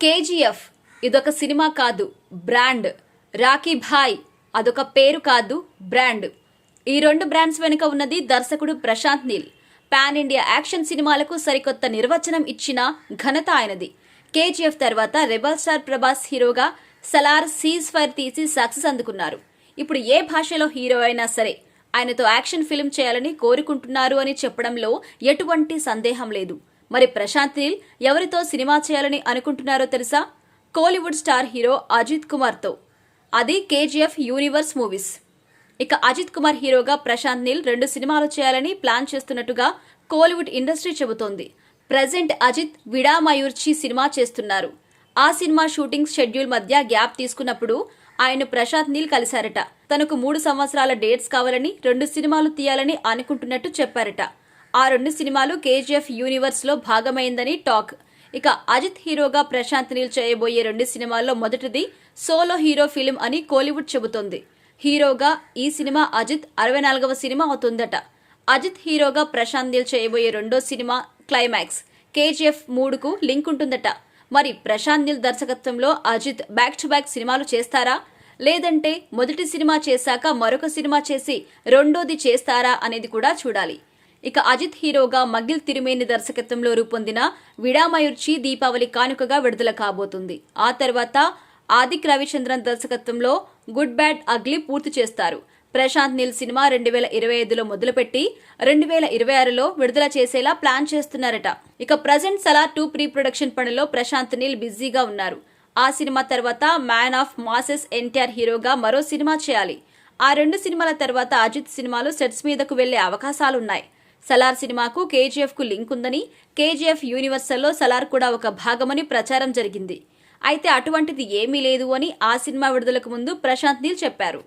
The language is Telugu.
కేజీఎఫ్ ఇదొక సినిమా కాదు, బ్రాండ్. రాకీ భాయ్ అదొక పేరు కాదు, బ్రాండ్. ఈ రెండు బ్రాండ్స్ వెనుక ఉన్నది దర్శకుడు Prashanth Neel. Pan India action సినిమాలకు సరికొత్త నిర్వచనం ఇచ్చిన ఘనత ఆయనది. కేజీఎఫ్ తర్వాత రెబల్ స్టార్ ప్రభాస్ హీరోగా సలార్ సీజ్ ఫైర్ తీసి సక్సెస్ అందుకున్నారు. ఇప్పుడు ఏ భాషలో హీరో అయినా సరే ఆయనతో యాక్షన్ ఫిల్మ్ చేయాలని కోరుకుంటున్నారు అని చెప్పడంలో ఎటువంటి సందేహం లేదు. మరి ప్రశాంత్ నీల్ ఎవరితో సినిమా చేయాలని అనుకుంటున్నారో తెలుసా? కోలీవుడ్ స్టార్ హీరో అజిత్ కుమార్తో. అది కేజీఎఫ్ యూనివర్స్ మూవీస్. ఇక అజిత్ కుమార్ హీరోగా ప్రశాంత్ నీల్ 2 సినిమాలు చేయాలని ప్లాన్ చేస్తున్నట్టుగా కోలీవుడ్ ఇండస్ట్రీ చెబుతోంది. ప్రజెంట్ అజిత్ విడామయూర్చి సినిమా చేస్తున్నారు. ఆ సినిమా షూటింగ్ షెడ్యూల్ మధ్య గ్యాప్ తీసుకున్నప్పుడు ఆయన ప్రశాంత్ నీల్ కలిశారట. తనకు 3 సంవత్సరాల డేట్స్ కావాలని 2 సినిమాలు తీయాలని అనుకుంటున్నట్టు చెప్పారట. ఆ 2 సినిమాలు కేజీఎఫ్ యూనివర్స్ లో భాగమైందని టాక్. ఇక అజిత్ హీరోగా ప్రశాంత్ నీల్ చేయబోయే 2 సినిమాల్లో మొదటిది సోలో హీరో ఫిలిం అని కోలీవుడ్ చెబుతోంది. హీరోగా ఈ సినిమా అజిత్ 64వ సినిమా అవుతుందట. అజిత్ హీరోగా ప్రశాంత్ నీల్ చేయబోయే 2వ సినిమా క్లైమాక్స్ కేజీఎఫ్ 3కు లింక్ ఉంటుందట. మరి ప్రశాంత్ నీల్ దర్శకత్వంలో అజిత్ బ్యాక్ టు బ్యాక్ సినిమాలు చేస్తారా, లేదంటే మొదటి సినిమా చేశాక మరొక సినిమా చేసి రెండోది చేస్తారా అనేది కూడా చూడాలి. ఇక అజిత్ హీరోగా మగిల్ తిరుమేని దర్శకత్వంలో రూపొందిన విడామయూర్చి దీపావళి కానుకగా విడుదల కాబోతుంది. ఆ తర్వాత ఆదిక్ రవిచంద్రన్ దర్శకత్వంలో గుడ్ బ్యాడ్ అగ్లీ పూర్తి చేస్తారు. ప్రశాంత్ నీల్ సినిమా 2025లో మొదలుపెట్టి 2026లో విడుదల చేసేలా ప్లాన్ చేస్తున్నారట. ఇక ప్రజెంట్ సలార్ 2 ప్రీ ప్రొడక్షన్ పనిలో ప్రశాంత్ నీల్ బిజీగా ఉన్నారు. ఆ సినిమా తర్వాత మ్యాన్ ఆఫ్ మాసెస్ ఎన్టీఆర్ హీరోగా మరో సినిమా చేయాలి. ఆ 2 సినిమాల తర్వాత అజిత్ సినిమాలు సెట్స్ మీదకు వెళ్లే అవకాశాలున్నాయి. సలార్ సినిమాకు కేజీఎఫ్ కు లింక్ ఉందని, కేజీఎఫ్ యూనివర్సల్లో సలార్ కూడా ఒక భాగమని ప్రచారం జరిగింది. అయితే అటువంటిది ఏమీ లేదు అని ఆ సినిమా విడుదలకు ముందు ప్రశాంత్ నీల్ చెప్పారు.